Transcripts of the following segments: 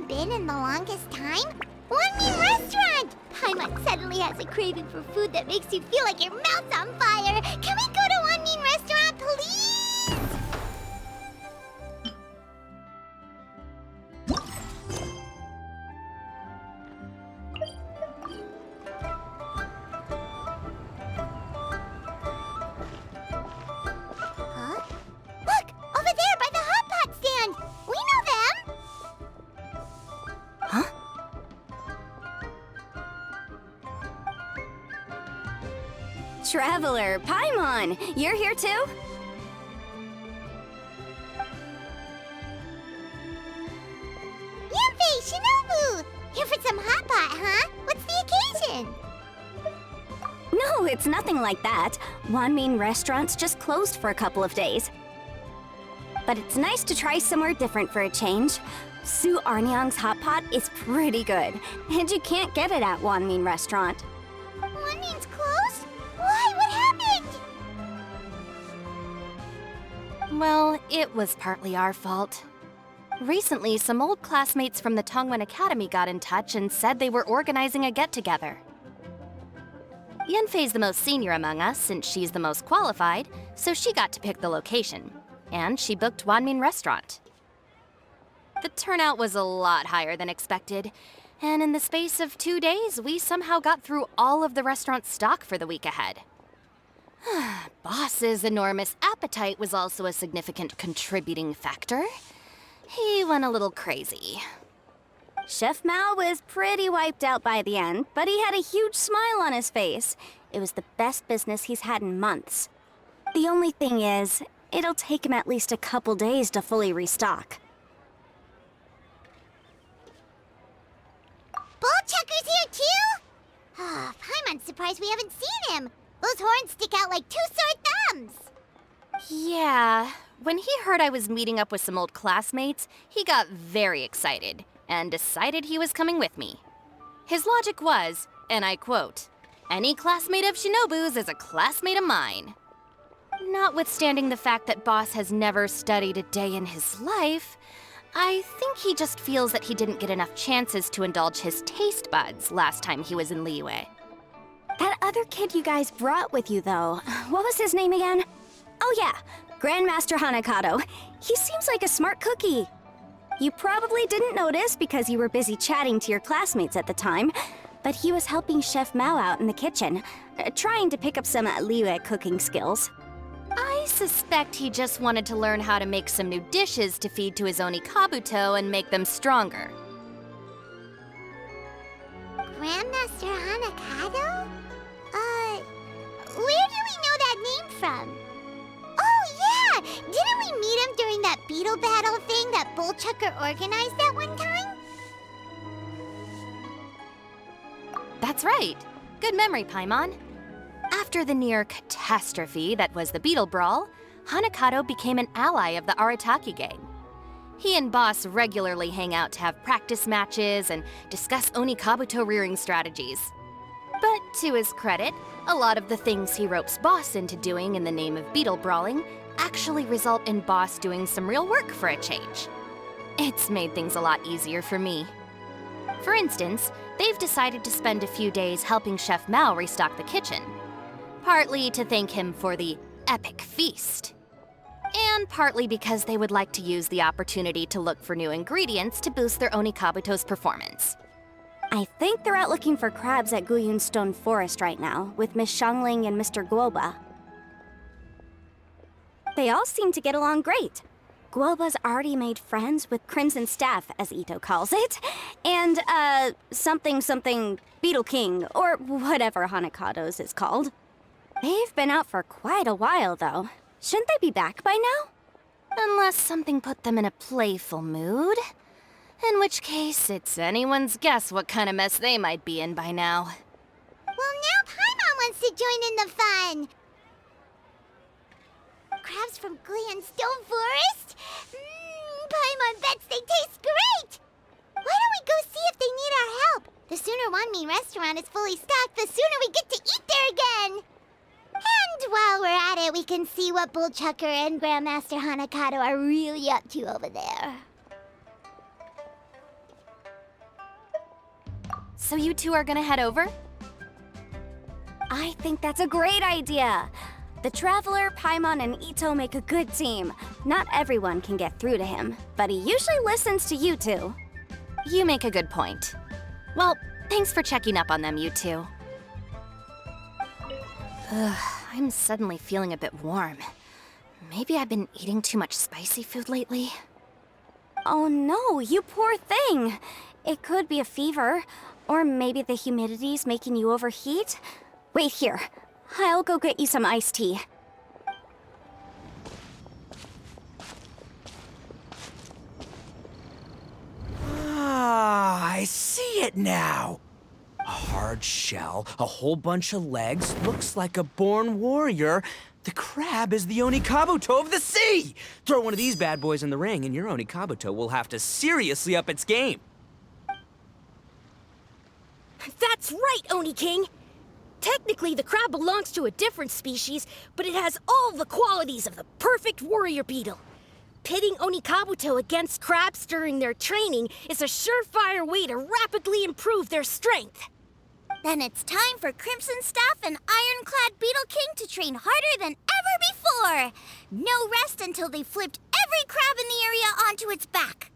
haven't been in the longest time? One Mean Restaurant! Paimon suddenly has a craving for food that makes you feel like your mouth's on fire. Can we go to One Mean Restaurant, please? Huh? Look! Over there by the hot pot stand! We know them! Huh? Traveler, Paimon! You're here too? Yanfei, Shinobu! Here for some hot pot, huh? What's the occasion? No, it's nothing like that. Wanmin Restaurant's just closed for a couple of days. But it's nice to try somewhere different for a change. Su Arnyang's hot pot is pretty good, and you can't get it at Wanmin Restaurant. Wanmin's closed? Why? What happened? Well, it was partly our fault. Recently, some old classmates from the Tongwen Academy got in touch and said they were organizing a get-together. Yanfei's the most senior among us since she's the most qualified, so she got to pick the location. And she booked Wanmin Restaurant. The turnout was a lot higher than expected, and in the space of 2 days, we somehow got through all of the restaurant's stock for the week ahead. Boss's enormous appetite was also a significant contributing factor. He went a little crazy. Chef Mao was pretty wiped out by the end, but he had a huge smile on his face. It was the best business he's had in months. The only thing is, it'll take him at least a couple days to fully restock. Bullchucker's here too? Ah, Paimon's surprised we haven't seen him. Those horns stick out like two sore thumbs. Yeah, when he heard I was meeting up with some old classmates, he got very excited and decided he was coming with me. His logic was, and I quote, "Any classmate of Shinobu's is a classmate of mine." Notwithstanding the fact that Boss has never studied a day in his life, I think he just feels that he didn't get enough chances to indulge his taste buds last time he was in Liyue. That other kid you guys brought with you, though, what was his name again? Oh yeah, Grandmaster Hanakato. He seems like a smart cookie. You probably didn't notice because you were busy chatting to your classmates at the time, but he was helping Chef Mao out in the kitchen, trying to pick up some Liyue cooking skills. I suspect he just wanted to learn how to make some new dishes to feed to his Onikabuto and make them stronger. Grandmaster Hanakato? Where do we know that name from? Oh, yeah! Didn't we meet him during that Beetle battle thing that Bullchucker organized that one time? That's right. Good memory, Paimon. After the near catastrophe that was the Beetle Brawl, Hanakato became an ally of the Arataki gang. He and Boss regularly hang out to have practice matches and discuss Onikabuto rearing strategies. But to his credit, a lot of the things he ropes Boss into doing in the name of Beetle Brawling actually result in Boss doing some real work for a change. It's made things a lot easier for me. For instance, they've decided to spend a few days helping Chef Mao restock the kitchen. Partly to thank him for the epic feast. And partly because they would like to use the opportunity to look for new ingredients to boost their Onikabuto's performance. I think they're out looking for crabs at Guyun Stone Forest right now, with Miss Shangling and Mr. Guoba. They all seem to get along great. Guoba's already made friends with Crimson Staff, as Itto calls it, and, something Beetle King, or whatever Hanakado's is called. They've been out for quite a while, though. Shouldn't they be back by now? Unless something put them in a playful mood. In which case, it's anyone's guess what kind of mess they might be in by now. Well, now Paimon wants to join in the fun! Crabs from Guyun Stone Forest? Paimon bets they taste great! Why don't we go see if they need our help? The sooner Wanmin Restaurant is fully stocked, the sooner we get to eat there again! And while we're at it, we can see what Bullchucker and Grandmaster Hanakato are really up to over there. So you two are gonna head over? I think that's a great idea. The Traveler, Paimon, and Itto make a good team. Not everyone can get through to him, but he usually listens to you two. You make a good point. Well, thanks for checking up on them, you two. Ugh, I'm suddenly feeling a bit warm. Maybe I've been eating too much spicy food lately? Oh no, you poor thing! It could be a fever, or maybe the humidity's making you overheat. Wait here, I'll go get you some iced tea. Ah, I see it now. A hard shell, a whole bunch of legs, looks like a born warrior. The crab is the Onikabuto of the sea! Throw one of these bad boys in the ring and your Onikabuto will have to seriously up its game. That's right, Oni King! Technically, the crab belongs to a different species, but it has all the qualities of the perfect warrior beetle. Pitting Onikabuto against crabs during their training is a surefire way to rapidly improve their strength. Then it's time for Crimson Staff and Ironclad Beetle King to train harder than ever before. No rest until they've flipped every crab in the area onto its back.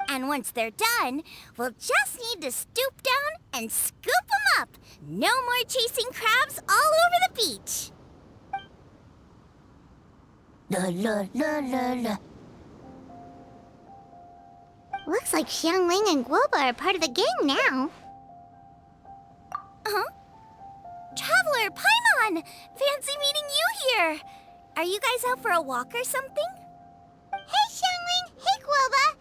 And once they're done, we'll just need to stoop down and scoop them up. No more chasing crabs all over the beach. La la la la la. Looks like Xiangling and Guoba are part of the gang now. Huh? Traveler, Paimon! Fancy meeting you here! Are you guys out for a walk or something? Hey, Xiangling! Hey, Guoba!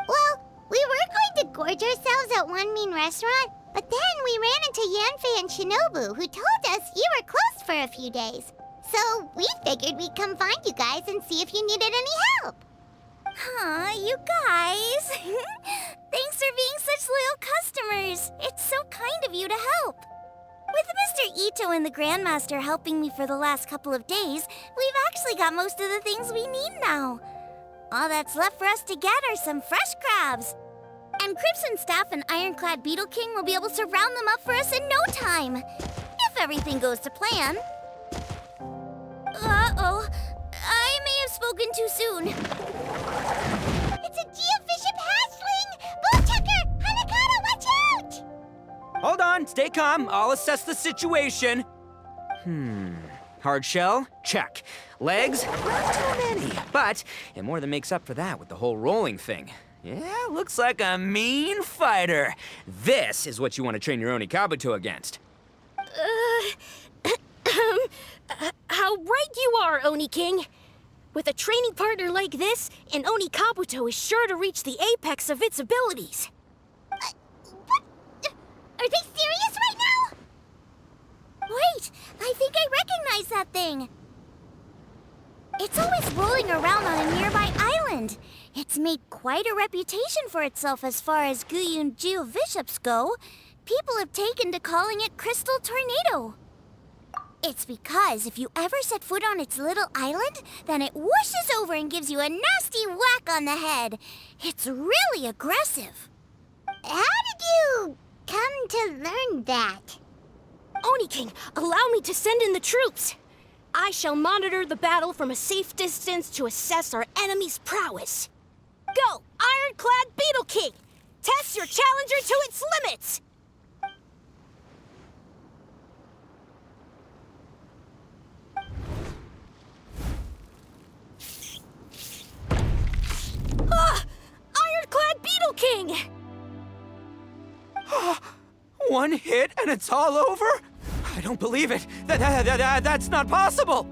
Well, we were going to gorge ourselves at one mean restaurant, but then we ran into Yanfei and Shinobu, who told us you were closed for a few days. So we figured we'd come find you guys and see if you needed any help. Aw, you guys. Thanks for being such loyal customers. It's so kind of you to help. With Mr. Itto and the Grandmaster helping me for the last couple of days, we've actually got most of the things we need now. All that's left for us to get are some fresh crabs. And Crimson Staff and Ironclad Beetle King will be able to round them up for us in no time. If everything goes to plan. Uh-oh. I may have spoken too soon. It's a geofiship hatchling! Bullchucker! Hanakata, watch out! Hold on, stay calm. I'll assess the situation. Hard shell? Check. Legs? Not too many. But it more than makes up for that with the whole rolling thing. Yeah, looks like a mean fighter. This is what you want to train your Onikabuto against. How right you are, Oni King! With a training partner like this, an Onikabuto is sure to reach the apex of its abilities. What? Are they serious right now? Wait, I think I recognize that thing. It's always rolling around on a nearby island. It's made quite a reputation for itself as far as Guyun geoviships go. People have taken to calling it Crystal Tornado. It's because if you ever set foot on its little island, then it whooshes over and gives you a nasty whack on the head. It's really aggressive. How did you come to learn that? Oni King, allow me to send in the troops. I shall monitor the battle from a safe distance to assess our enemy's prowess. Go, Ironclad Beetle King! Test your challenger to its limits! Ah! Ironclad Beetle King! One hit and it's all over? I don't believe it. That's not possible.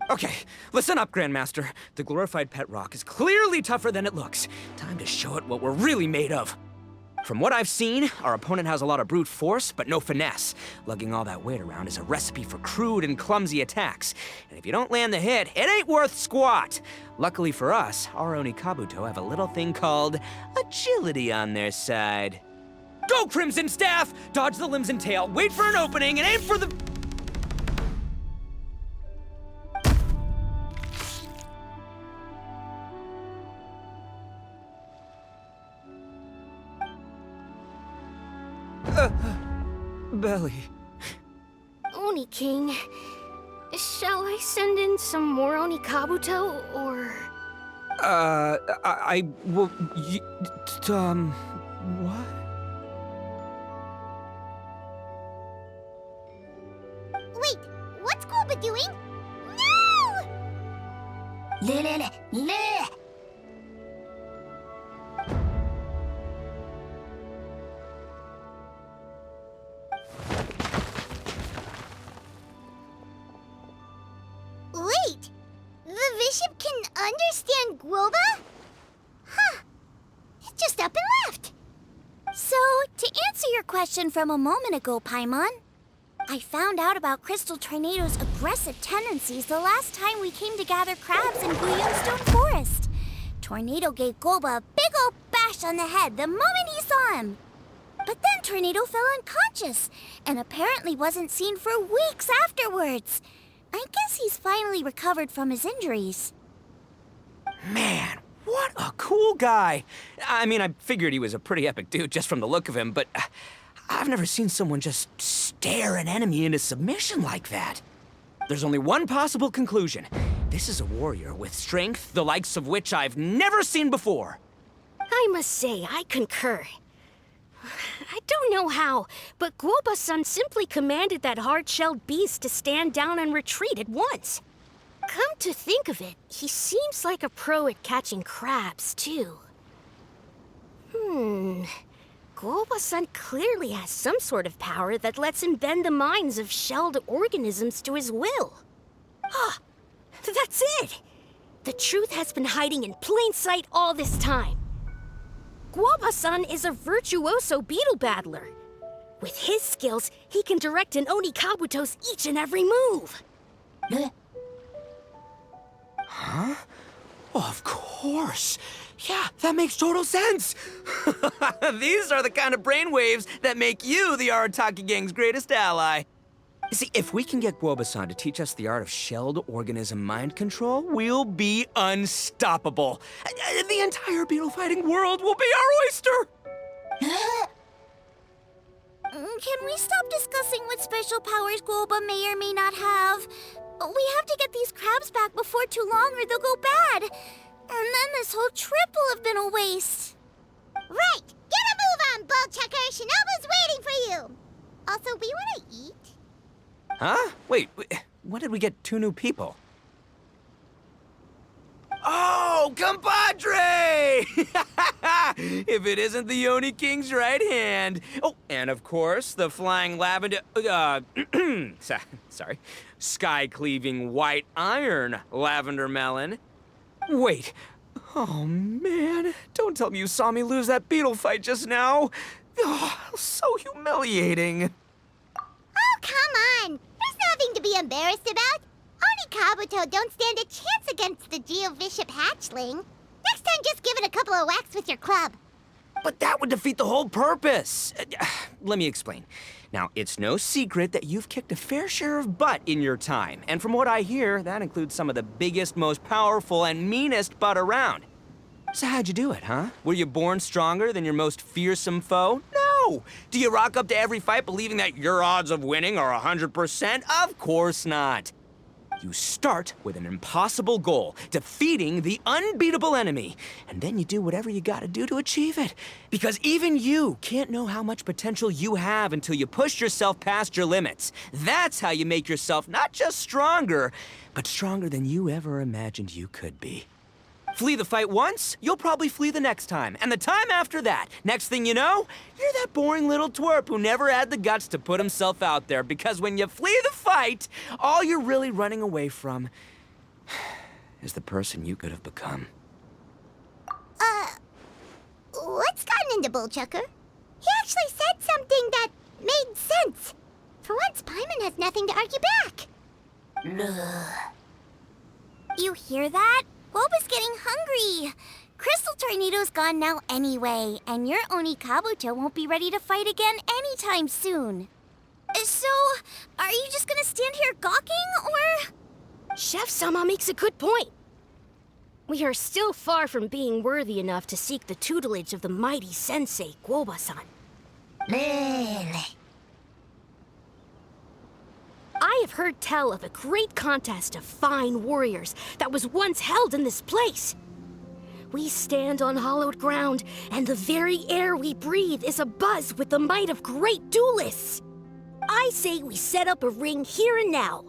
Okay, listen up, Grandmaster. The glorified pet rock is clearly tougher than it looks. Time to show it what we're really made of. From what I've seen, our opponent has a lot of brute force, but no finesse. Lugging all that weight around is a recipe for crude and clumsy attacks. And if you don't land the hit, it ain't worth squat. Luckily for us, our Onikabuto have a little thing called agility on their side. Go, Crimson Staff! Dodge the limbs and tail, wait for an opening, and aim for the... belly. Oni King, shall I send in some more Onikabuto, or...? I will... what? Wait, what's Gooba doing? No! Wait, the bishop can understand Guoba? Huh, it just up and left. So, to answer your question from a moment ago, Paimon, I found out about Crystal Tornado's aggressive tendencies the last time we came to gather crabs in Stone Forest. Tornado gave Guoba a big old bash on the head the moment he saw him. But then Tornado fell unconscious, and apparently wasn't seen for weeks afterwards. I guess he's finally recovered from his injuries. Man, what a cool guy. I mean, I figured he was a pretty epic dude just from the look of him, but I've never seen someone just stare an enemy into submission like that. There's only one possible conclusion. This is a warrior with strength, the likes of which I've never seen before. I must say, I concur. I don't know how, but Guoba-san simply commanded that hard-shelled beast to stand down and retreat at once. Come to think of it, he seems like a pro at catching crabs, too. Guoba-san clearly has some sort of power that lets him bend the minds of shelled organisms to his will. Ah, that's it! The truth has been hiding in plain sight all this time. Guoba-san is a virtuoso beetle battler. With his skills, he can direct an Onikabuto's each and every move. Huh? Oh, of course. Yeah, that makes total sense. These are the kind of brainwaves that make you the Arataki gang's greatest ally. See, if we can get Guoba-san to teach us the art of shelled organism mind control, we'll be unstoppable. The entire beetle fighting world will be our oyster! Can we stop discussing what special powers Guoba may or may not have? We have to get these crabs back before too long or they'll go bad. And then this whole trip will have been a waste. Right, get a move on, Bullchucker. Shinobu's waiting for you. Also, we want to eat. Huh? Wait, when did we get 2 new people? Oh, compadre! If it isn't the Oni King's right hand. Oh, and of course, the flying lavender, sorry, sky-cleaving white iron lavender melon. Wait, oh man, don't tell me you saw me lose that beetle fight just now. Oh, so humiliating. Oh, come on. There's nothing to be embarrassed about. Onikabuto don't stand a chance against the Geovishap hatchling. Next time, just give it a couple of whacks with your club. But that would defeat the whole purpose. Let me explain. Now, it's no secret that you've kicked a fair share of butt in your time. And from what I hear, that includes some of the biggest, most powerful, and meanest butt around. So how'd you do it, huh? Were you born stronger than your most fearsome foe? No! Do you rock up to every fight believing that your odds of winning are 100%? Of course not. You start with an impossible goal, defeating the unbeatable enemy. And then you do whatever you gotta do to achieve it. Because even you can't know how much potential you have until you push yourself past your limits. That's how you make yourself not just stronger, but stronger than you ever imagined you could be. Flee the fight once, you'll probably flee the next time. And the time after that, next thing you know, you're that boring little twerp who never had the guts to put himself out there. Because when you flee the fight, all you're really running away from is the person you could have become. What's gotten into Bullchucker? He actually said something that made sense. For once, Paimon has nothing to argue back. You hear that? Guoba's getting hungry. Crystal Tornado's gone now anyway, and your Onikabuto won't be ready to fight again anytime soon. So, are you just gonna stand here gawking, or...? Chef-sama makes a good point. We are still far from being worthy enough to seek the tutelage of the mighty sensei, Guoba-san. I've heard tell of a great contest of fine warriors that was once held in this place. We stand on hallowed ground, and the very air we breathe is abuzz with the might of great duelists. I say we set up a ring here and now.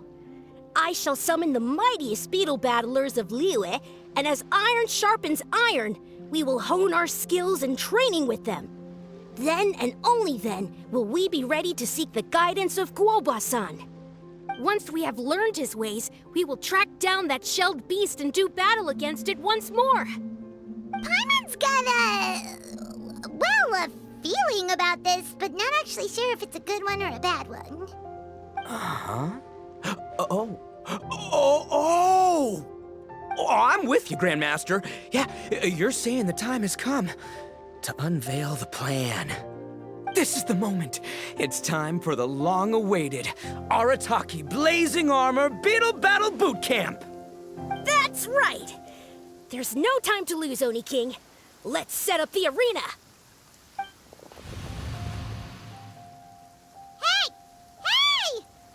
I shall summon the mightiest beetle battlers of Liyue, and as iron sharpens iron, we will hone our skills and training with them. Then and only then will we be ready to seek the guidance of Guoba-san. Once we have learned his ways, we will track down that shelled beast and do battle against it once more. Paimon's got a feeling about this, but not actually sure if it's a good one or a bad one. Uh-huh. Oh, I'm with you, Grandmaster. Yeah, you're saying the time has come to unveil the plan. This is the moment. It's time for the long-awaited Arataki Blazing Armor Beetle Battle Boot Camp. That's right! There's no time to lose, Oni King. Let's set up the arena. Hey!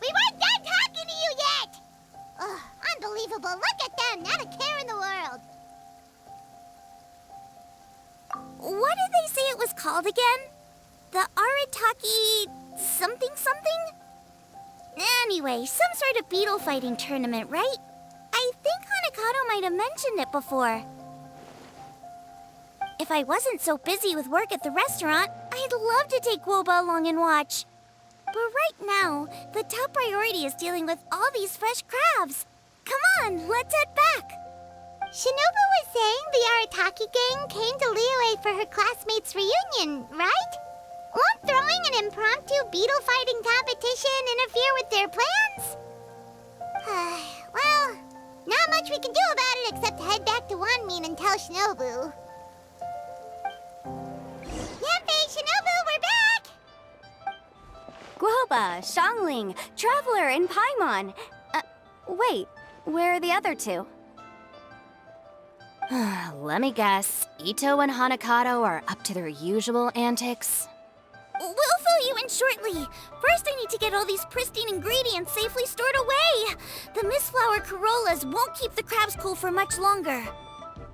We weren't done talking to you yet! Ugh, unbelievable. Look at them, not a care in the world. What did they say it was called again? The Arataki something? Anyway, some sort of beetle fighting tournament, right? I think Hanakato might have mentioned it before. If I wasn't so busy with work at the restaurant, I'd love to take Guoba along and watch. But right now, the top priority is dealing with all these fresh crabs. Come on, let's head back. Shinobu was saying the Arataki gang came to Liyue for her classmates' reunion, right? Won't throwing an impromptu beetle fighting competition interfere with their plans? Well, not much we can do about it except head back to Wanmin and tell Shinobu. Yanfei, Shinobu, we're back! Guoba, Xiangling, Traveler, and Paimon. Wait, where are the other two? Let me guess. Itto and Hanakato are up to their usual antics. We'll fill you in shortly. First, I need to get all these pristine ingredients safely stored away. The Mistflower Corollas won't keep the crabs cool for much longer.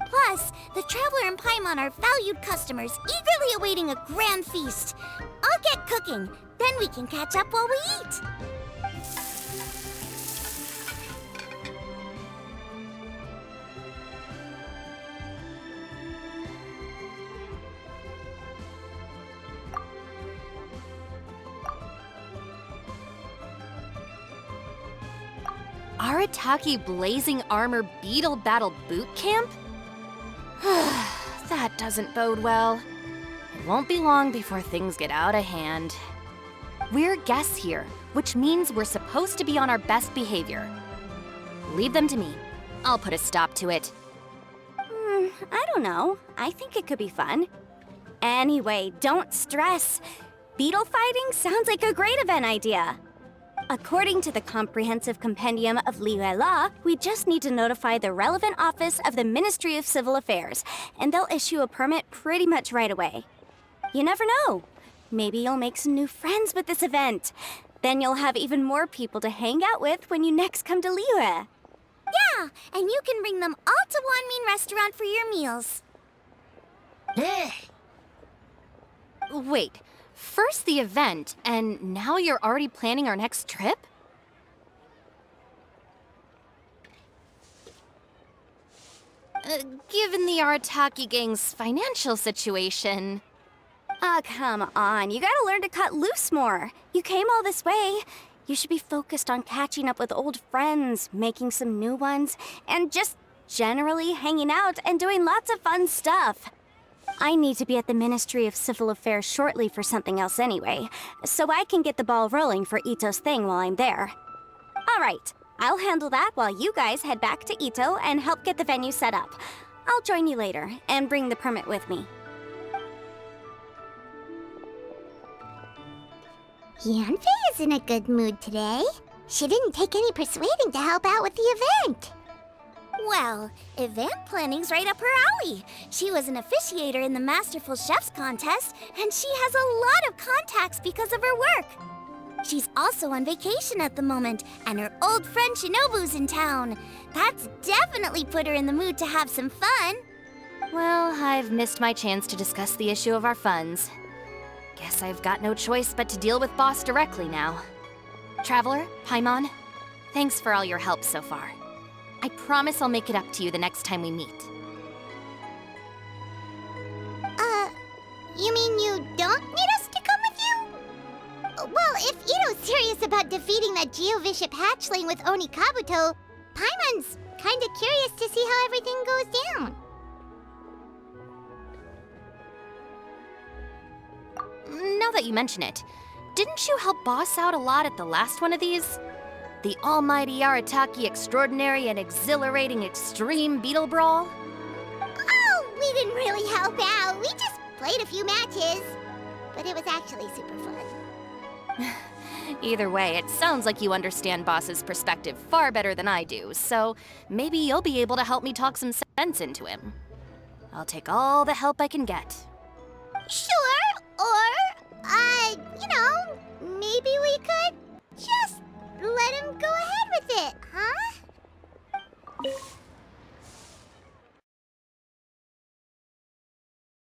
Plus, the Traveler and Paimon are valued customers, eagerly awaiting a grand feast. I'll get cooking, then we can catch up while we eat. Arataki Blazing Armor Beetle Battle Boot Camp? That doesn't bode well. It won't be long before things get out of hand. We're guests here, which means we're supposed to be on our best behavior. Leave them to me. I'll put a stop to it. I don't know. I think it could be fun. Anyway, don't stress. Beetle fighting sounds like a great event idea. According to the Comprehensive Compendium of Liyue Law, we just need to notify the relevant office of the Ministry of Civil Affairs, and they'll issue a permit pretty much right away. You never know. Maybe you'll make some new friends with this event. Then you'll have even more people to hang out with when you next come to Liyue. Yeah, and you can bring them all to Wanmin Restaurant for your meals. Wait, first the event, and now you're already planning our next trip? Given the Arataki gang's financial situation... Ah, come on. You gotta learn to cut loose more. You came all this way. You should be focused on catching up with old friends, making some new ones, and just generally hanging out and doing lots of fun stuff. I need to be at the Ministry of Civil Affairs shortly for something else anyway, so I can get the ball rolling for Itto's thing while I'm there. All right, I'll handle that while you guys head back to Itto and help get the venue set up. I'll join you later and bring the permit with me. Yanfei is in a good mood today. She didn't take any persuading to help out with the event. Well, event planning's right up her alley. She was an officiator in the Masterful Chefs contest, and she has a lot of contacts because of her work. She's also on vacation at the moment, and her old friend Shinobu's in town. That's definitely put her in the mood to have some fun. Well, I've missed my chance to discuss the issue of our funds. Guess I've got no choice but to deal with Boss directly now. Traveler, Paimon, thanks for all your help so far. I promise I'll make it up to you the next time we meet. You mean you don't need us to come with you? Well, if Itto's serious about defeating that Geovishap hatchling with Oni Kabuto, Paimon's kinda curious to see how everything goes down. Now that you mention it, didn't you help Boss out a lot at the last one of these? The almighty Arataki extraordinary and exhilarating extreme Beetle Brawl? Oh, we didn't really help out. We just played a few matches. But it was actually super fun. Either way, it sounds like you understand Boss's perspective far better than I do, so maybe you'll be able to help me talk some sense into him. I'll take all the help I can get. Sure, or, maybe we could just let him go ahead with it, huh?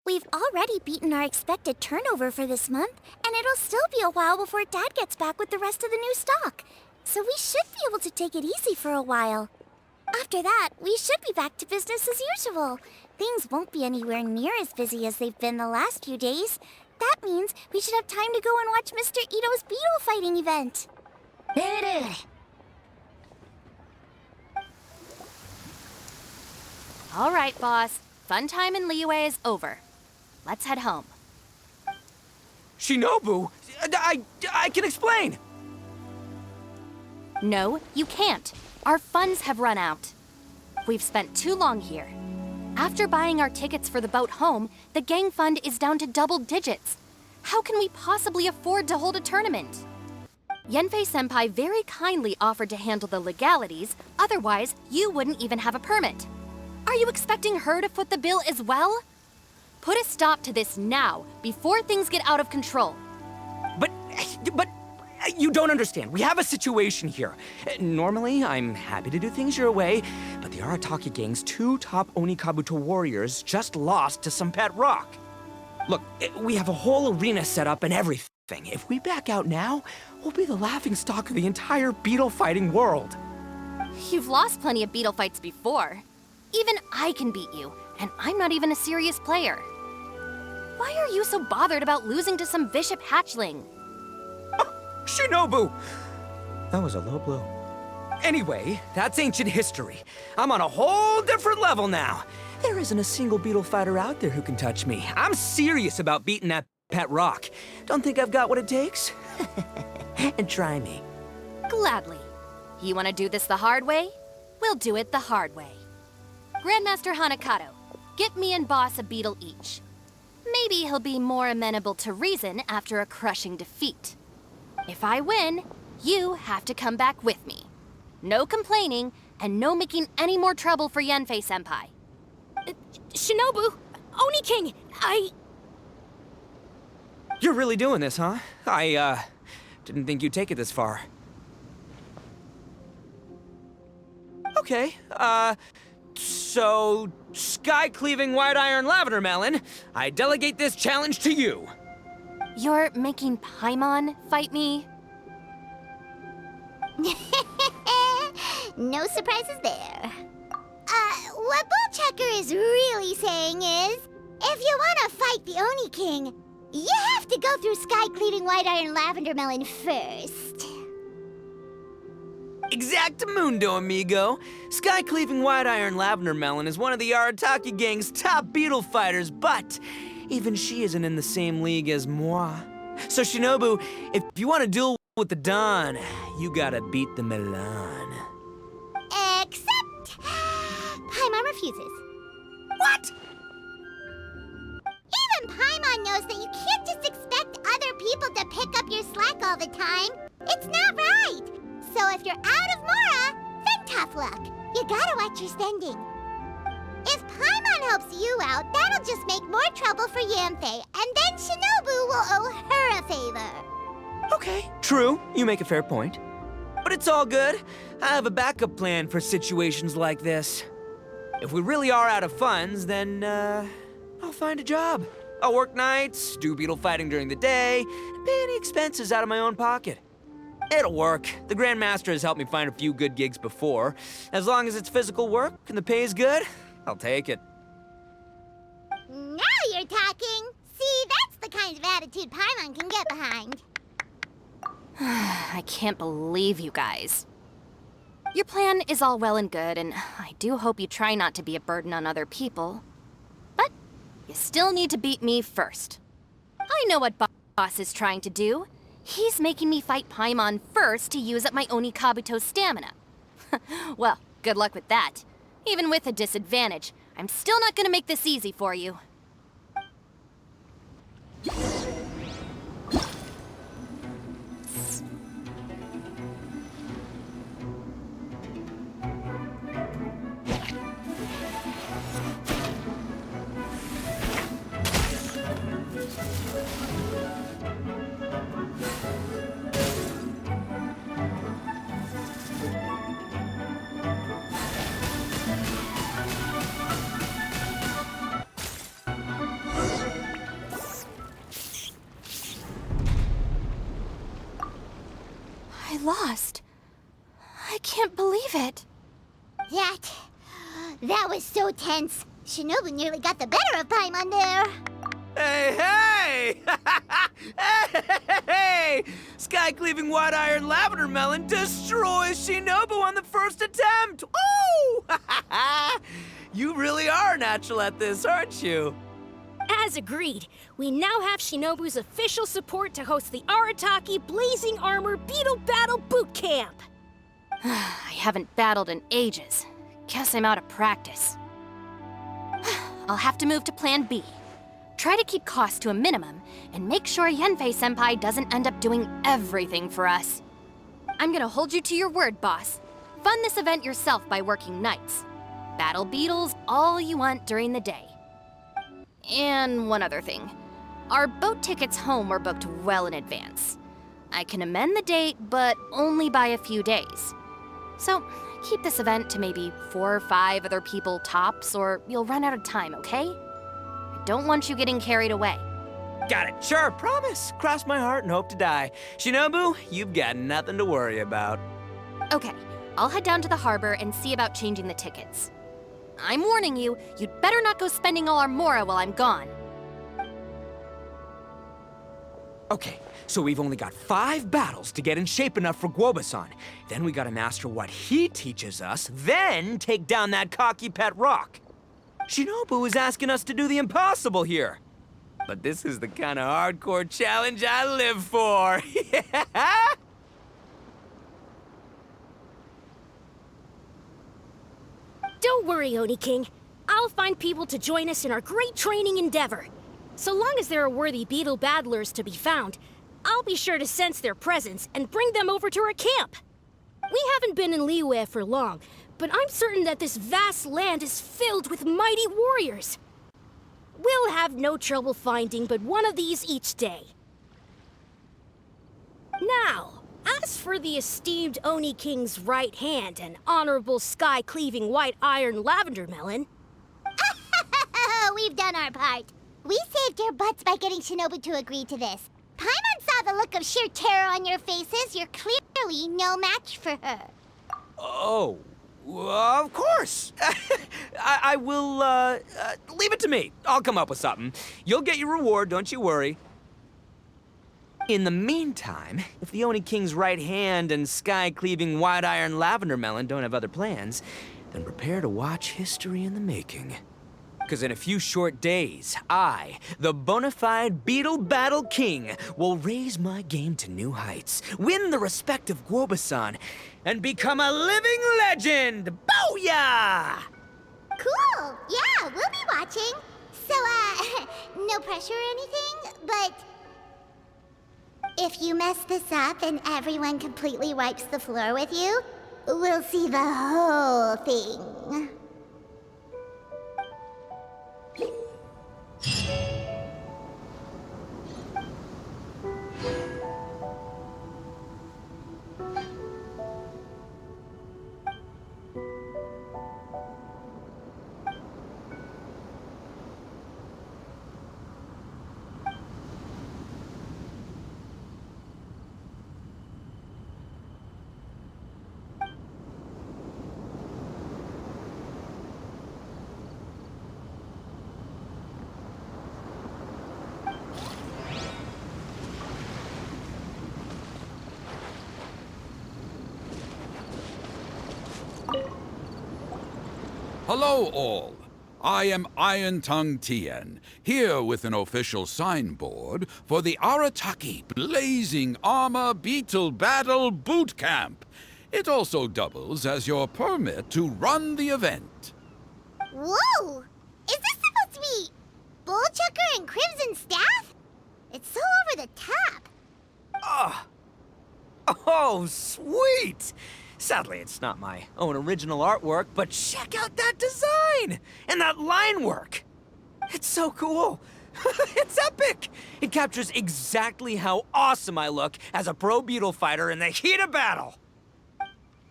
We've already beaten our expected turnover for this month, and it'll still be a while before Dad gets back with the rest of the new stock. So we should be able to take it easy for a while. After that, we should be back to business as usual. Things won't be anywhere near as busy as they've been the last few days. That means we should have time to go and watch Mr. Itto's Beetle fighting event. All right, Boss. Fun time in Liyue is over. Let's head home. Shinobu, I can explain. No, you can't. Our funds have run out. We've spent too long here. After buying our tickets for the boat home, the gang fund is down to double digits. How can we possibly afford to hold a tournament? Yanfei-senpai very kindly offered to handle the legalities, otherwise you wouldn't even have a permit. Are you expecting her to foot the bill as well? Put a stop to this now, before things get out of control. But you don't understand. We have a situation here. Normally, I'm happy to do things your way, but the Arataki gang's 2 top Oni Kabuto warriors just lost to some pet rock. Look, we have a whole arena set up and everything. If we back out now, we'll be the laughingstock of the entire beetle fighting world. You've lost plenty of beetle fights before. Even I can beat you, and I'm not even a serious player. Why are you so bothered about losing to some Vishap hatchling? Shinobu! That was a low blow. Anyway, that's ancient history. I'm on a whole different level now. There isn't a single beetle fighter out there who can touch me. I'm serious about beating that pet rock. Don't think I've got what it takes? And try me. Gladly. You want to do this the hard way? We'll do it the hard way. Grandmaster Hanakato, get me and Boss a beetle each. Maybe he'll be more amenable to reason after a crushing defeat. If I win, you have to come back with me. No complaining, and no making any more trouble for Yanfei-senpai. Shinobu, Oni King, You're really doing this, huh? I didn't think you'd take it this far. Okay, so, sky-cleaving white iron lavender melon, I delegate this challenge to you. You're making Paimon fight me? No surprises there. What Bullchucker is really saying is, if you want to fight the Oni King, you have to go through sky-cleaving white iron lavender melon first. Exactamundo, amigo. Sky-cleaving white iron lavender melon is one of the Arataki gang's top beetle fighters, but even she isn't in the same league as moi. So Shinobu, if you want to duel with the Don, you gotta beat the Milan. Except... Paimon refuses. What? Even Paimon knows that you can't just expect other people to pick up your slack all the time. It's not right. So if you're out of Mora, then tough luck. You gotta watch your spending. If Paimon helps you out, that'll just make more trouble for Yanfei, and then Shinobu will owe her a favor. Okay, true. You make a fair point. But it's all good. I have a backup plan for situations like this. If we really are out of funds, then, I'll find a job. I'll work nights, do beetle fighting during the day, and pay any expenses out of my own pocket. It'll work. The Grandmaster has helped me find a few good gigs before. As long as it's physical work and the pay is good, I'll take it. Now you're talking. See, that's the kind of attitude Paimon can get behind. I can't believe you guys. Your plan is all well and good, and I do hope you try not to be a burden on other people. But you still need to beat me first. I know what Boss is trying to do. He's making me fight Paimon first to use up my Oni Kabuto's stamina. Well, good luck with that. Even with a disadvantage, I'm still not gonna make this easy for you. I lost. I can't believe it. That was so tense. Shinobu nearly got the better of Paimon there. Hey! Hey! Sky-cleaving white iron lavender melon destroys Shinobu on the first attempt! Woo! You really are natural at this, aren't you? As agreed, we now have Shinobu's official support to host the Arataki Blazing Armor Beetle Battle Boot Camp. I haven't battled in ages. Guess I'm out of practice. I'll have to move to Plan B. Try to keep costs to a minimum, and make sure Yanfei-senpai doesn't end up doing everything for us. I'm gonna hold you to your word, boss. Fund this event yourself by working nights. Battle beetles all you want during the day. And one other thing. Our boat tickets home were booked well in advance. I can amend the date, but only by a few days. So, keep this event to maybe 4 or 5 other people tops, or you'll run out of time, okay? I don't want you getting carried away. Got it, sure, promise. Cross my heart and hope to die. Shinobu, you've got nothing to worry about. Okay, I'll head down to the harbor and see about changing the tickets. I'm warning you, you'd better not go spending all our mora while I'm gone. Okay, so we've only got 5 battles to get in shape enough for Guoba-san. Then we gotta master what he teaches us, then take down that cocky pet rock. Shinobu is asking us to do the impossible here. But this is the kind of hardcore challenge I live for. Yeah! Don't worry, Oni King. I'll find people to join us in our great training endeavor. So long as there are worthy beetle battlers to be found, I'll be sure to sense their presence and bring them over to our camp. We haven't been in Liyue for long, but I'm certain that this vast land is filled with mighty warriors. We'll have no trouble finding but one of these each day. Now, as for the esteemed Oni King's right hand and honorable sky-cleaving white iron lavender melon... We've done our part. We saved your butts by getting Shinobu to agree to this. Paimon saw the look of sheer terror on your faces. You're clearly no match for her. Oh, of course. I will, leave it to me. I'll come up with something. You'll get your reward, don't you worry. In the meantime, if the Oni King's right hand and sky-cleaving white iron lavender melon don't have other plans, then prepare to watch history in the making. Because in a few short days, I, the bona fide Beetle Battle King, will raise my game to new heights, win the respect of Guoba-san, and become a living legend! Booyah! Cool. Yeah, we'll be watching. So, no pressure or anything, but... if you mess this up and everyone completely wipes the floor with you, we'll see the whole thing. Hello, all. I am Iron Tongue Tien, here with an official signboard for the Arataki Blazing Armor Beetle Battle Boot Camp. It also doubles as your permit to run the event. Whoa! Is this supposed to be Bullchucker and Crimson Staff? It's so over the top. Oh, sweet! Sadly, it's not my own original artwork, but check out that design! And that line work! It's so cool! It's epic! It captures exactly how awesome I look as a pro Beetle fighter in the heat of battle!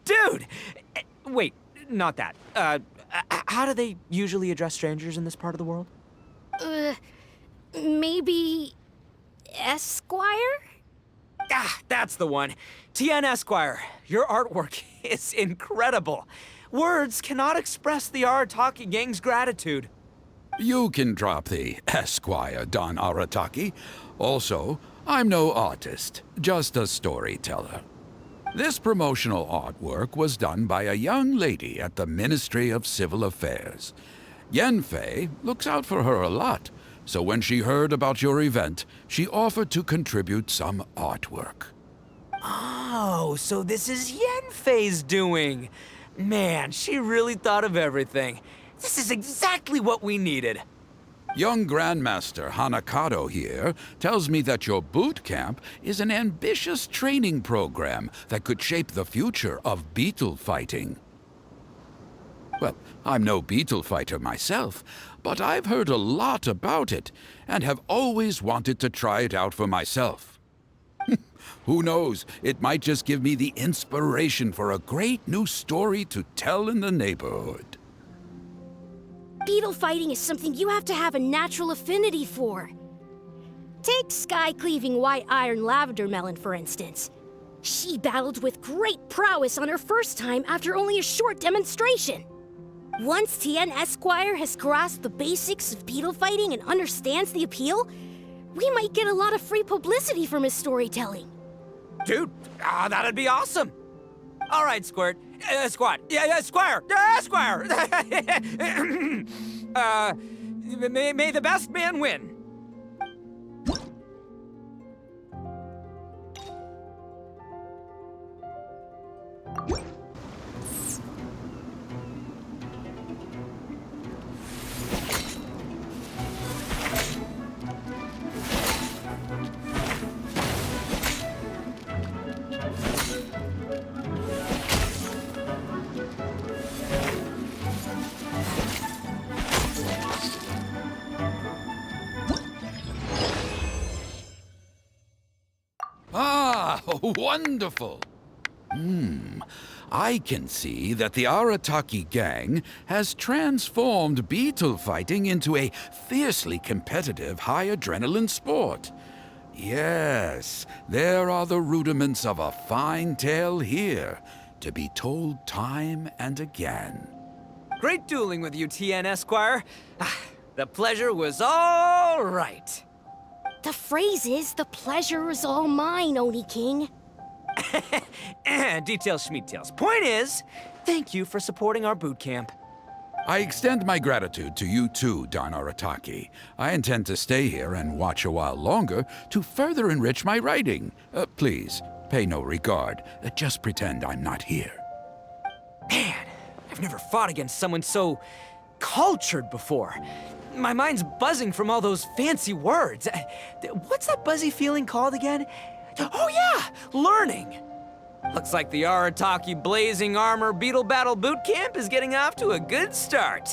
Dude! Wait, not that. How do they usually address strangers in this part of the world? Maybe Esquire? Ah, that's the one. Tien Esquire, your artwork is incredible. Words cannot express the Arataki gang's gratitude. You can drop the Esquire, Don Arataki. Also, I'm no artist, just a storyteller. This promotional artwork was done by a young lady at the Ministry of Civil Affairs. Yenfei looks out for her a lot, so when she heard about your event, she offered to contribute some artwork. Oh, so this is Yenfei's doing. Man, she really thought of everything. This is exactly what we needed. Young Grandmaster Hanakado here tells me that your boot camp is an ambitious training program that could shape the future of beetle fighting. Well, I'm no beetle fighter myself, but I've heard a lot about it and have always wanted to try it out for myself. Who knows, it might just give me the inspiration for a great new story to tell in the neighborhood. Beetle fighting is something you have to have a natural affinity for. Take sky-cleaving white iron lavender melon, for instance. She battled with great prowess on her first time after only a short demonstration. Once Tien Esquire has grasped the basics of beetle fighting and understands the appeal, we might get a lot of free publicity from his storytelling. Dude, that'd be awesome. All right, Squirt. Squad. Yeah, Squire. Squire. May the best man win. Ah, wonderful! I can see that the Arataki gang has transformed beetle fighting into a fiercely competitive high-adrenaline sport. Yes, there are the rudiments of a fine tale here, to be told time and again. Great dueling with you, Tien Esquire. The pleasure was all right. The phrase is, the pleasure is all mine, Oni King. Details, schmeetails. Point is, thank you for supporting our boot camp. I extend my gratitude to you too, Don Arataki. I intend to stay here and watch a while longer to further enrich my writing. Please, pay no regard. Just pretend I'm not here. Man, I've never fought against someone so cultured before. My mind's buzzing from all those fancy words. What's that buzzy feeling called again? Oh yeah, learning. Looks like the Arataki Blazing Armor Beetle Battle Boot Camp is getting off to a good start.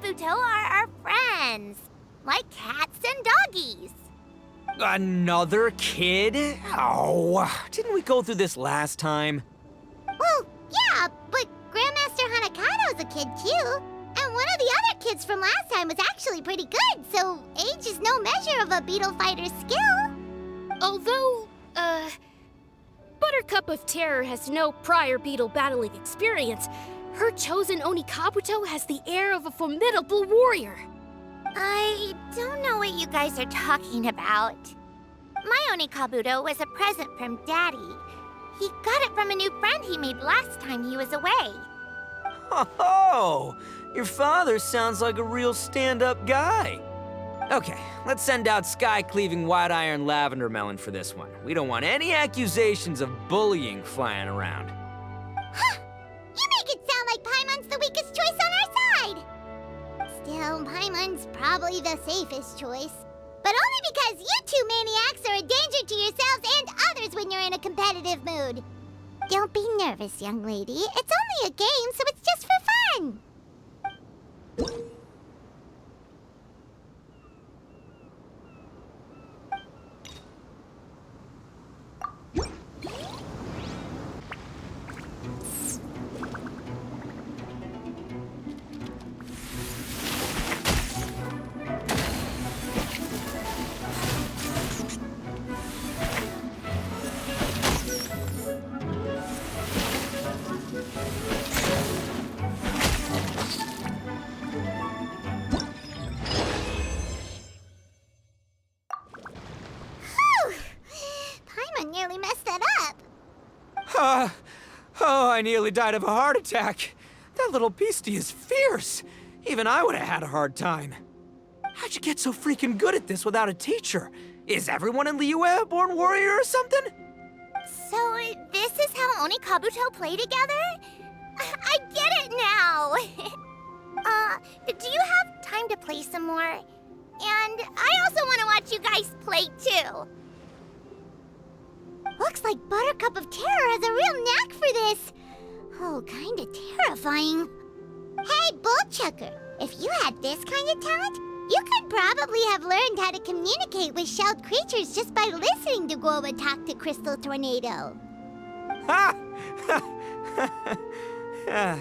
Kabuto are our friends. Like cats and doggies. Another kid? Oh, didn't we go through this last time? Well, yeah, but Grandmaster Hanakado's a kid too. And one of the other kids from last time was actually pretty good, so age is no measure of a beetle fighter's skill. Although, Buttercup of Terror has no prior beetle battling experience, her chosen Oni Kabuto has the air of a formidable warrior. I don't know what you guys are talking about. My Oni Kabuto was a present from Daddy. He got it from a new friend he made last time he was away. Oh, your father sounds like a real stand-up guy. Okay, let's send out Sky-Cleaving White Iron Lavender Melon for this one. We don't want any accusations of bullying flying around. Huh! You make it sound like Paimon's the weakest choice on our side! Still, Paimon's probably the safest choice. But only because you two maniacs are a danger to yourselves and others when you're in a competitive mood. Don't be nervous, young lady. It's only a game, so it's just for fun. Nearly messed that up. Oh, I nearly died of a heart attack. That little beastie is fierce. Even I would have had a hard time. How'd you get so freaking good at this without a teacher? Is everyone in Liyue a born warrior or something? So this is how Oni Kabuto play together? I get it now. Do you have time to play some more? And I also want to watch you guys play too. Looks like Buttercup of Terror has a real knack for this. Oh, kinda terrifying. Hey, Bullchucker, if you had this kind of talent, you could probably have learned how to communicate with shelled creatures just by listening to Guoba talk to Crystal Tornado. Ha! Yeah,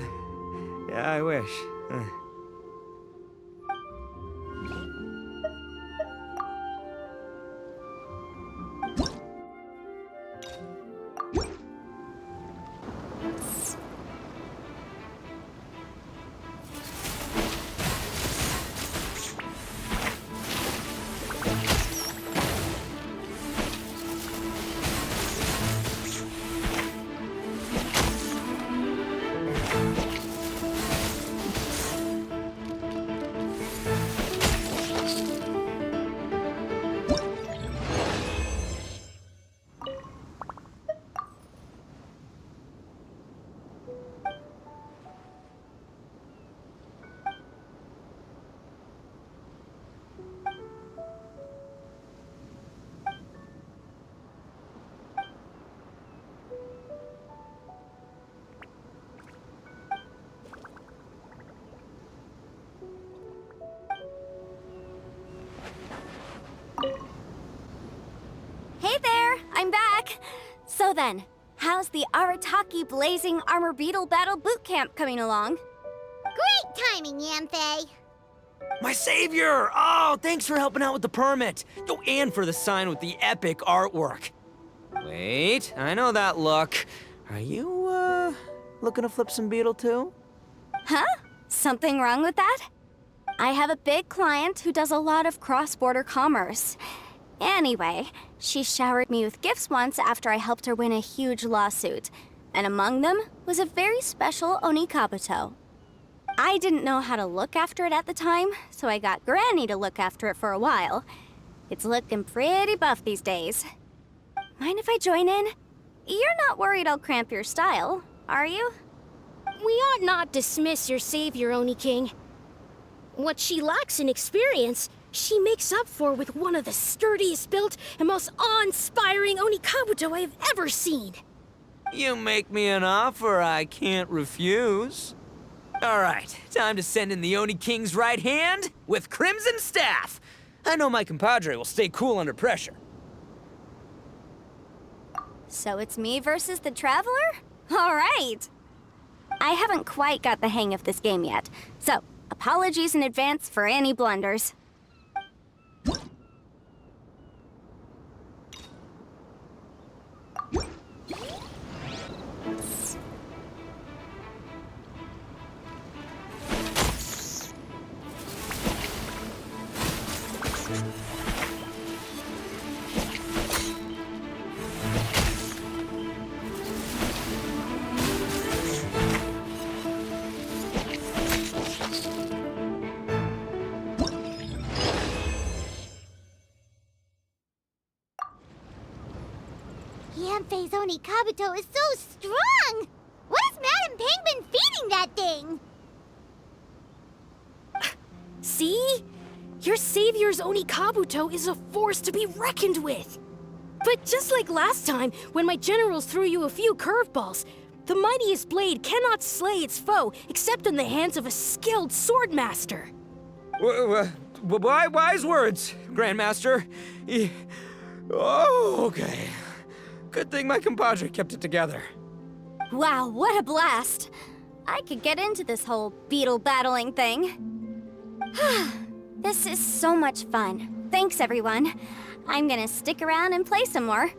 I wish. Hey there, I'm back. So then, how's the Arataki Blazing Armor Beetle Battle Boot Camp coming along? Great timing, Yanthe. My savior! Oh, thanks for helping out with the permit. Oh, and for the sign with the epic artwork. Wait, I know that look. Are you, looking to flip some Beetle too? Huh? Something wrong with that? I have a big client who does a lot of cross-border commerce. Anyway, she showered me with gifts once after I helped her win a huge lawsuit, and among them was a very special Oni Kabuto. I didn't know how to look after it at the time, so I got Granny to look after it for a while. It's looking pretty buff these days. Mind if I join in? You're not worried I'll cramp your style, are you? We ought not dismiss your savior, Oni King. What she lacks in experience, she makes up for with one of the sturdiest built and most awe-inspiring Oni Kabuto I have ever seen. You make me an offer I can't refuse. All right, time to send in the Oni King's right hand with Crimson Staff. I know my compadre will stay cool under pressure. So it's me versus the Traveler? All right. I haven't quite got the hang of this game yet, so apologies in advance for any blunders. Yanfei's Oni Kabuto is so strong! What is Madame Penguin feeding that thing? See? Your savior's Oni Kabuto is a force to be reckoned with. But just like last time, when my generals threw you a few curveballs, the mightiest blade cannot slay its foe except in the hands of a skilled swordmaster. Wise words, Grandmaster. Oh, okay. Good thing my compadre kept it together. Wow, what a blast! I could get into this whole beetle battling thing. This is so much fun. Thanks, everyone. I'm gonna stick around and play some more.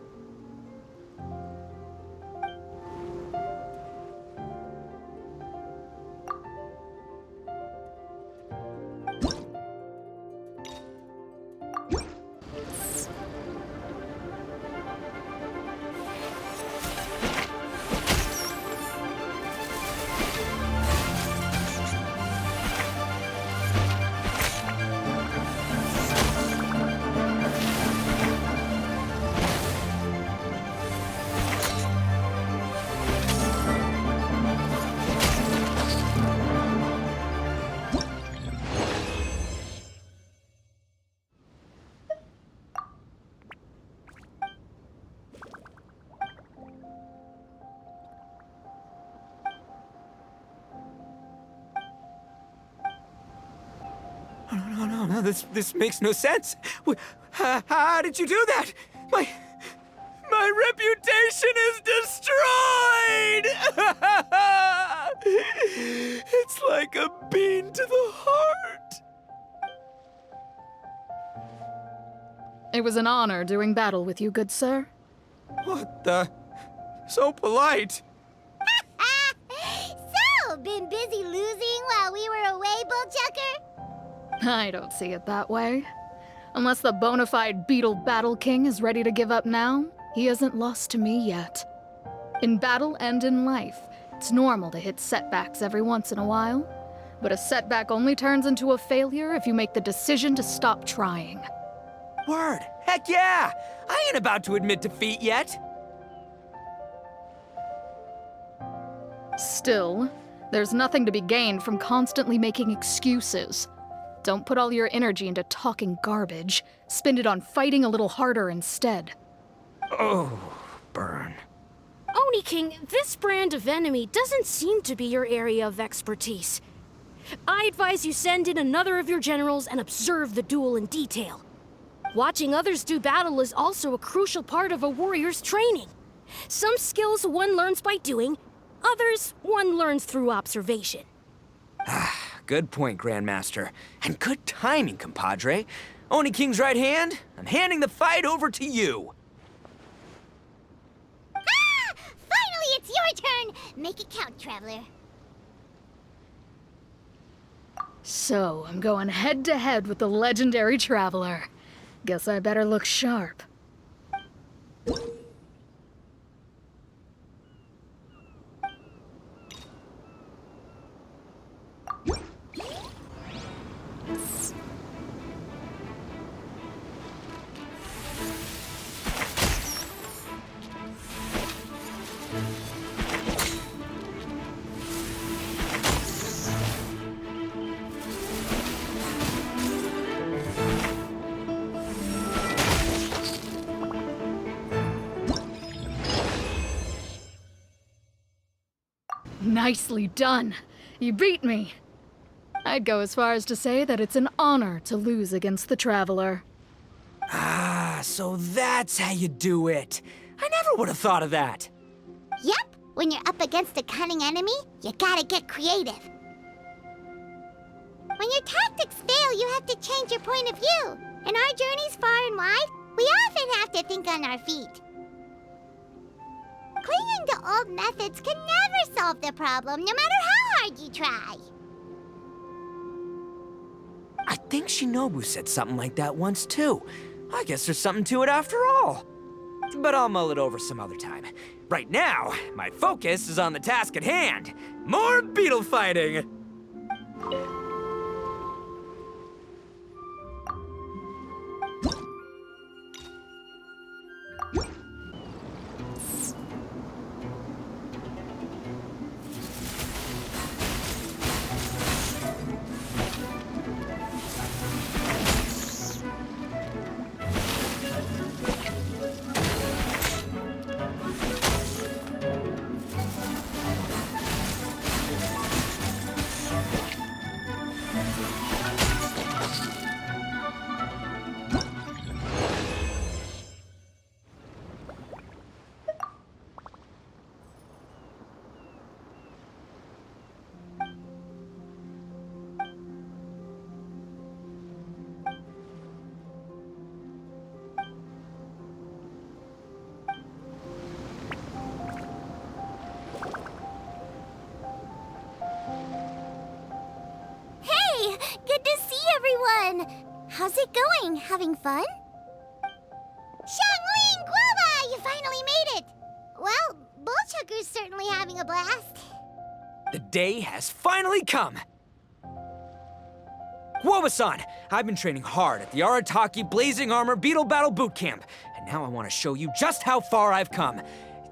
No, this makes no sense. How did you do that? My reputation is destroyed! It's like a bean to the heart. It was an honor doing battle with you, good sir. What the? So polite. So, been busy losing while we were away, Bullchucker? I don't see it that way. Unless the bona fide Beetle Battle King is ready to give up now, he hasn't lost to me yet. In battle and in life, it's normal to hit setbacks every once in a while, but a setback only turns into a failure if you make the decision to stop trying. Word. Heck yeah! I ain't about to admit defeat yet. Still, there's nothing to be gained from constantly making excuses. Don't put all your energy into talking garbage. Spend it on fighting a little harder instead. Oh, burn. Oni King, this brand of enemy doesn't seem to be your area of expertise. I advise you send in another of your generals and observe the duel in detail. Watching others do battle is also a crucial part of a warrior's training. Some skills one learns by doing, others one learns through observation. Good point, Grandmaster. And good timing, compadre. Oni King's right hand, I'm handing the fight over to you. Finally, it's your turn! Make it count, Traveler. So, I'm going head-to-head with the legendary Traveler. Guess I better look sharp. Nicely done. You beat me. I'd go as far as to say that it's an honor to lose against the Traveler. Ah, so that's how you do it. I never would have thought of that. Yep, when you're up against a cunning enemy, you gotta get creative. When your tactics fail, you have to change your point of view. In our journeys far and wide, we often have to think on our feet. Clinging to old methods can never solve the problem, no matter how hard you try. I think Shinobu said something like that once too. I guess there's something to it after all. But I'll mull it over some other time. Right now, my focus is on the task at hand. More beetle fighting! Good to see everyone! How's it going? Having fun? Xiangling Guava! You finally made it! Well, Bullchucker's certainly having a blast. The day has finally come! Guoba-san, I've been training hard at the Arataki Blazing Armor Beetle Battle Boot Camp, and now I want to show you just how far I've come.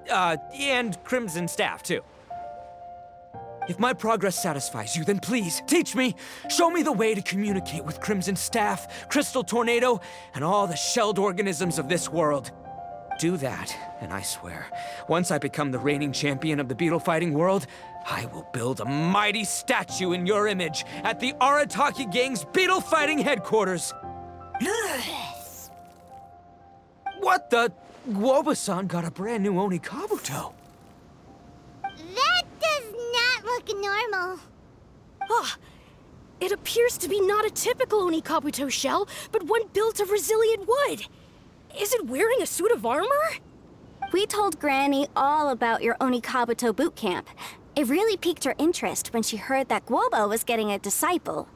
And Crimson Staff, too. If my progress satisfies you, then please, teach me. Show me the way to communicate with Crimson Staff, Crystal Tornado, and all the shelled organisms of this world. Do that, and I swear, once I become the reigning champion of the beetle fighting world, I will build a mighty statue in your image at the Arataki Gang's beetle fighting headquarters. What the? Guoba-san got a brand new Oni Kabuto. That does not look normal. Ah, it appears to be not a typical Oni Kabuto shell, but one built of resilient wood. Is it wearing a suit of armor? We told Granny all about your Oni Kabuto boot camp. It really piqued her interest when she heard that Guoba was getting a disciple.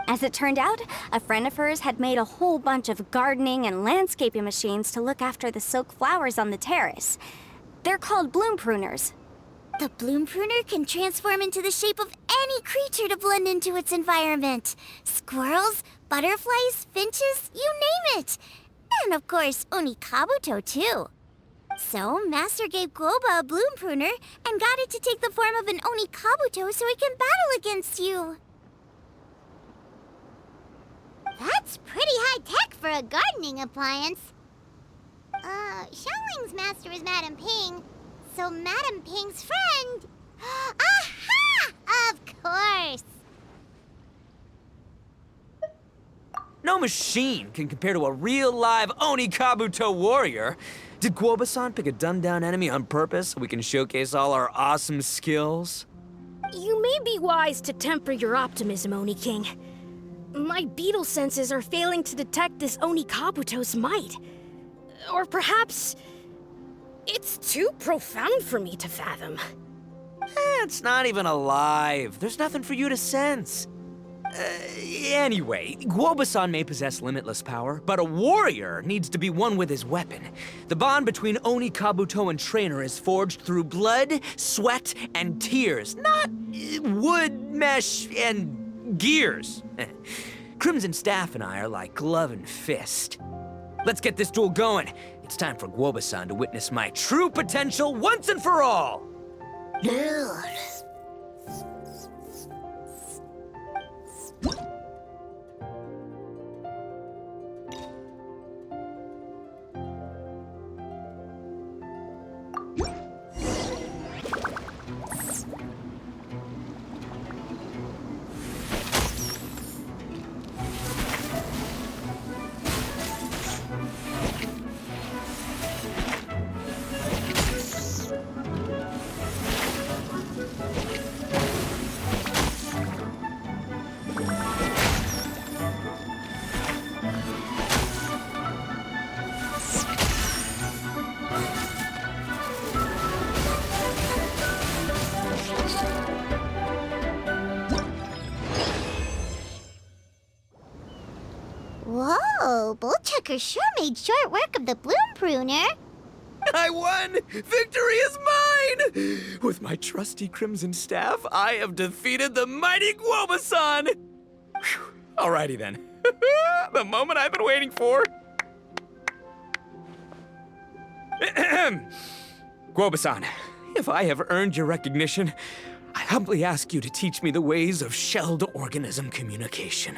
As it turned out, a friend of hers had made a whole bunch of gardening and landscaping machines to look after the silk flowers on the terrace. They're called bloom pruners. The bloom pruner can transform into the shape of any creature to blend into its environment. Squirrels, butterflies, finches, you name it. And of course, Oni Kabuto too. So, Master gave Guoba a bloom pruner and got it to take the form of an Oni Kabuto so it can battle against you. That's pretty high-tech for a gardening appliance. Xiangling's master is Madame Ping, so Madame Ping's friend... Aha! Of course! No machine can compare to a real live Oni Kabuto warrior. Did Guoba-san pick a dumbed-down enemy on purpose so we can showcase all our awesome skills? You may be wise to temper your optimism, Oni King. My beetle senses are failing to detect this Oni Kabuto's might. Or perhaps... it's too profound for me to fathom. It's not even alive. There's nothing for you to sense. Anyway, Guoba-san may possess limitless power, but a warrior needs to be one with his weapon. The bond between Oni Kabuto and trainer is forged through blood, sweat, and tears, not wood, mesh, and gears. Crimson Staff and I are like glove and fist. Let's get this duel going. It's time for Guoba-san to witness my true potential once and for all. Whoa, Bullchucker sure made short work of the bloom pruner. I won! Victory is mine! With my trusty crimson staff, I have defeated the mighty Guoba-san! Phew. Alrighty then. The moment I've been waiting for. Guoba-san, if I have earned your recognition, I humbly ask you to teach me the ways of shelled organism communication.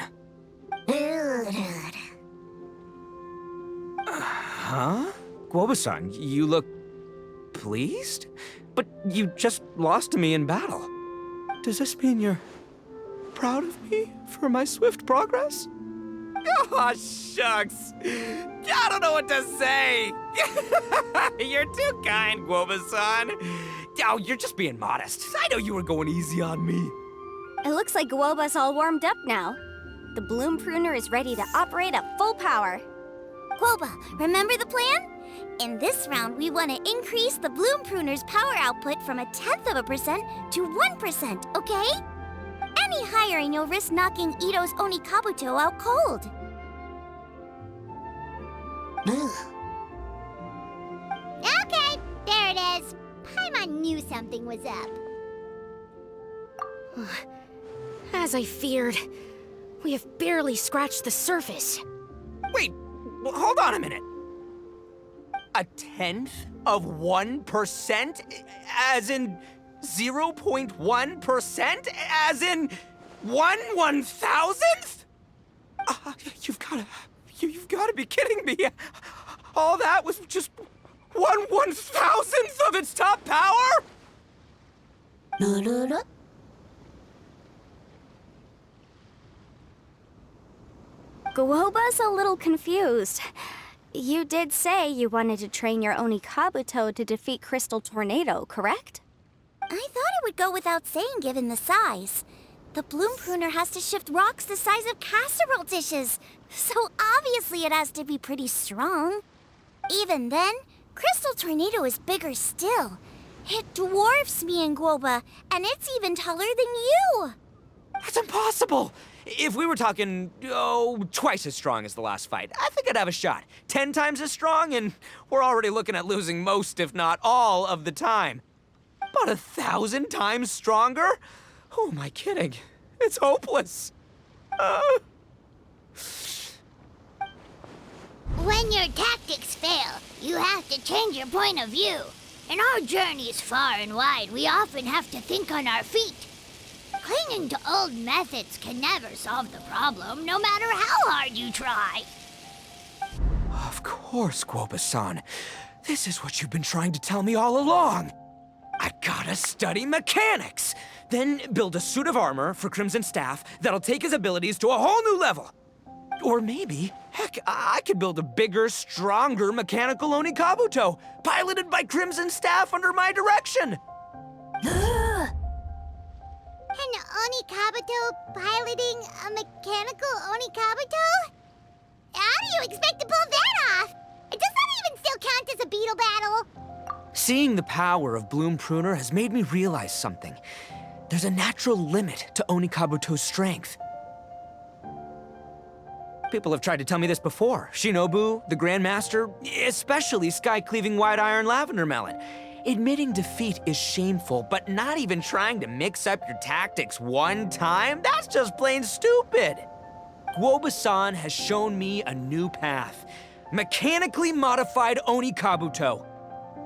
Huh? Guoba-san, you look pleased? But you just lost to me in battle. Does this mean you're proud of me for my swift progress? Oh, shucks. I don't know what to say. You're too kind, Guoba-san. Oh, you're just being modest. I know you were going easy on me. It looks like Guoba's all warmed up now. The bloom pruner is ready to operate at full power. Guoba, remember the plan? In this round, we want to increase the bloom pruner's power output from 0.1% to 1%, okay? Any higher and you'll risk knocking Itto's Onikabuto out cold. Okay, there it is. Paimon knew something was up. As I feared, we have barely scratched the surface. Wait, hold on a minute. 1/10 of 1%? As in 0.1%? As in 1/1000th? You've gotta be kidding me. All that was just 1/1000th of its top power? Guoba's a little confused. You did say you wanted to train your Onikabuto to defeat Crystal Tornado, correct? I thought it would go without saying given the size. The bloom pruner has to shift rocks the size of casserole dishes, so obviously it has to be pretty strong. Even then, Crystal Tornado is bigger still. It dwarfs me and Guoba, and it's even taller than you. That's impossible! If we were talking, twice as strong as the last fight, I think I'd have a shot. 10 times as strong, and we're already looking at losing most, if not all, of the time. But 1,000 times stronger? Who am I kidding? It's hopeless. When your tactics fail, you have to change your point of view. In our journeys far and wide, we often have to think on our feet. Clinging to old methods can never solve the problem, no matter how hard you try. Of course, Guoba-san. This is what you've been trying to tell me all along. I gotta study mechanics, then build a suit of armor for Crimson Staff that'll take his abilities to a whole new level. Or maybe, heck, I could build a bigger, stronger mechanical Onikabuto, piloted by Crimson Staff under my direction. An Onikabuto piloting a mechanical Onikabuto? How do you expect to pull that off? Does that even still count as a beetle battle? Seeing the power of Bloom Pruner has made me realize something. There's a natural limit to Onikabuto's strength. People have tried to tell me this before. Shinobu, the Grandmaster, especially Sky-Cleaving White Iron Lavender Melon. Admitting defeat is shameful, but not even trying to mix up your tactics one time? That's just plain stupid. Guoba-san has shown me a new path. Mechanically modified Onikabuto.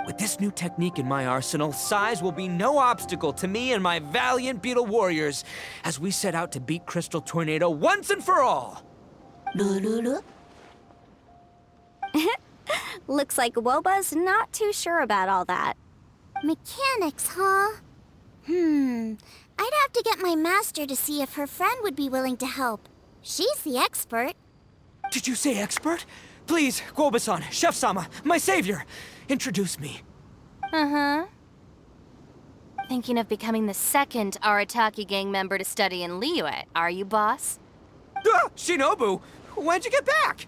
With this new technique in my arsenal, size will be no obstacle to me and my valiant Beetle warriors as we set out to beat Crystal Tornado once and for all. Looks like Guoba's not too sure about all that. Mechanics, huh? I'd have to get my master to see if her friend would be willing to help. She's the expert. Did you say expert? Please, Guoba-san, Chef-sama, my savior, introduce me. Thinking of becoming the second Arataki gang member to study in Liyue, are you, boss? Shinobu, when'd you get back?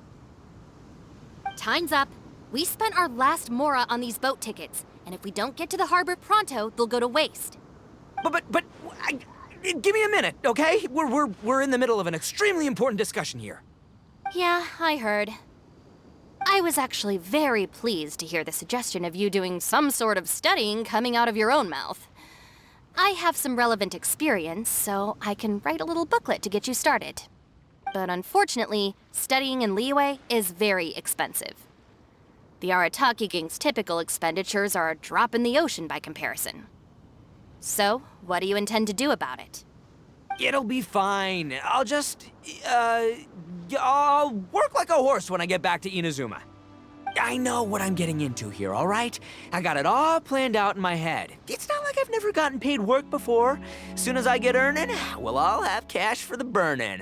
Time's up. We spent our last mora on these boat tickets, and if we don't get to the harbor pronto, they'll go to waste. Give me a minute, okay? We're in the middle of an extremely important discussion here. Yeah, I heard. I was actually very pleased to hear the suggestion of you doing some sort of studying coming out of your own mouth. I have some relevant experience, so I can write a little booklet to get you started. But unfortunately, studying in Liyue is very expensive. The Arataki gang's typical expenditures are a drop in the ocean by comparison. So, what do you intend to do about it? It'll be fine. I'll work like a horse when I get back to Inazuma. I know what I'm getting into here, all right? I got it all planned out in my head. It's not like I've never gotten paid work before. As soon as I get earning, we'll all have cash for the burning.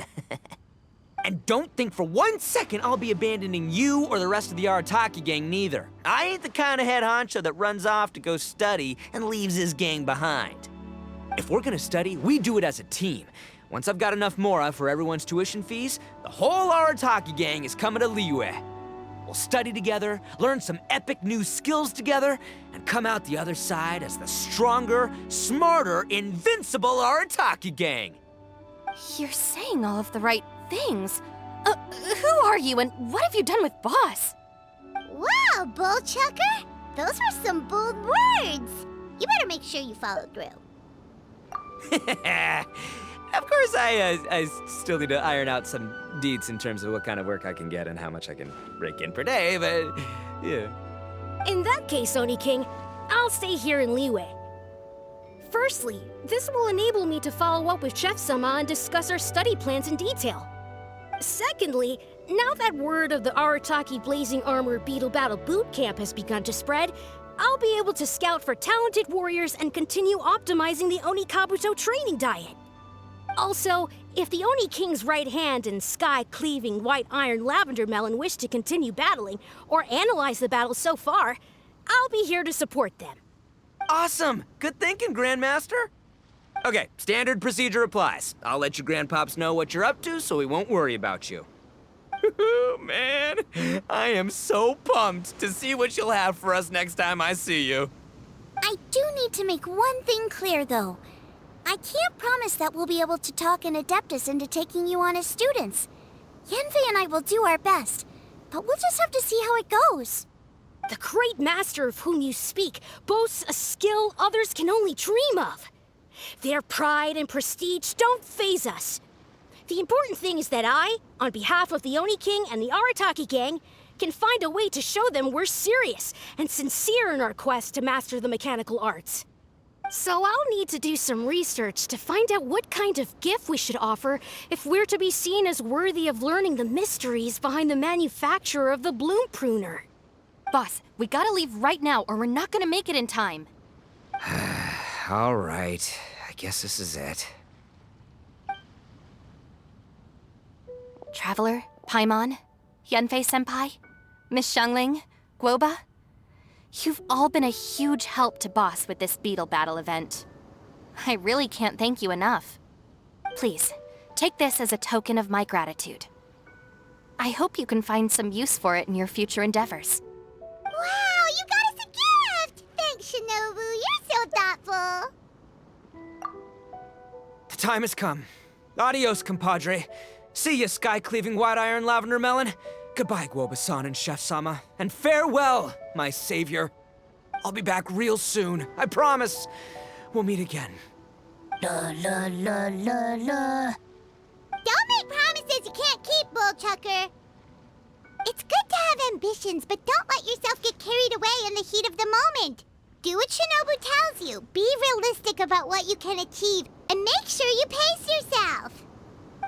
And don't think for 1 second I'll be abandoning you or the rest of the Arataki gang neither. I ain't the kind of head honcho that runs off to go study and leaves his gang behind. If we're gonna study, we do it as a team. Once I've got enough mora for everyone's tuition fees, the whole Arataki gang is coming to Liyue. We'll study together, learn some epic new skills together, and come out the other side as the stronger, smarter, invincible Arataki gang. You're saying all of the right things. Who are you and what have you done with Boss? Wow, Bullchucker! Those were some bold words. You better make sure you follow through. Of course, I still need to iron out some deets in terms of what kind of work I can get and how much I can rake in per day, but yeah. In that case, Oni King, I'll stay here in Liyue. Firstly, this will enable me to follow up with Chef-sama and discuss our study plans in detail. Secondly, now that word of the Arataki Blazing Armor Beetle Battle Boot Camp has begun to spread, I'll be able to scout for talented warriors and continue optimizing the Oni Kabuto training diet. Also, if the Oni King's right hand and sky-cleaving white iron lavender melon wish to continue battling or analyze the battle so far, I'll be here to support them. Awesome! Good thinking, Grandmaster. Okay, standard procedure applies. I'll let you Grandpops know what you're up to so we won't worry about you. Man, I am so pumped to see what you'll have for us next time I see you. I do need to make one thing clear, though. I can't promise that we'll be able to talk an Adeptus into taking you on as students. Yanfei and I will do our best, but we'll just have to see how it goes. The great master of whom you speak boasts a skill others can only dream of. Their pride and prestige don't faze us. The important thing is that I, on behalf of the Oni King and the Arataki gang, can find a way to show them we're serious and sincere in our quest to master the mechanical arts. So I'll need to do some research to find out what kind of gift we should offer if we're to be seen as worthy of learning the mysteries behind the manufacture of the Bloom Pruner. Boss, we gotta leave right now or we're not gonna make it in time. All right, I guess this is it. Traveler, Paimon, Yanfei-senpai, Miss Xiangling, Guoba. You've all been a huge help to Boss with this Beetle Battle event. I really can't thank you enough. Please, take this as a token of my gratitude. I hope you can find some use for it in your future endeavors. Wow, you got us a gift! Thanks, Shinobu. You're so thoughtful. The time has come. Adios, compadre. See ya, sky-cleaving white iron lavender melon. Goodbye, Guoba-san and Chef-sama. And farewell, my savior. I'll be back real soon, I promise. We'll meet again. La la la la la. Don't make promises you can't keep, Bullchucker. It's good to have ambitions, but don't let yourself get carried away in the heat of the moment. Do what Shinobu tells you. Be realistic about what you can achieve, and make sure you pace yourself.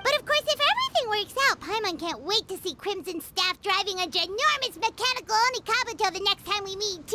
But of course, if everything works out, Paimon can't wait to see Crimson Staff driving a ginormous mechanical Oni Kabuto the next time we meet.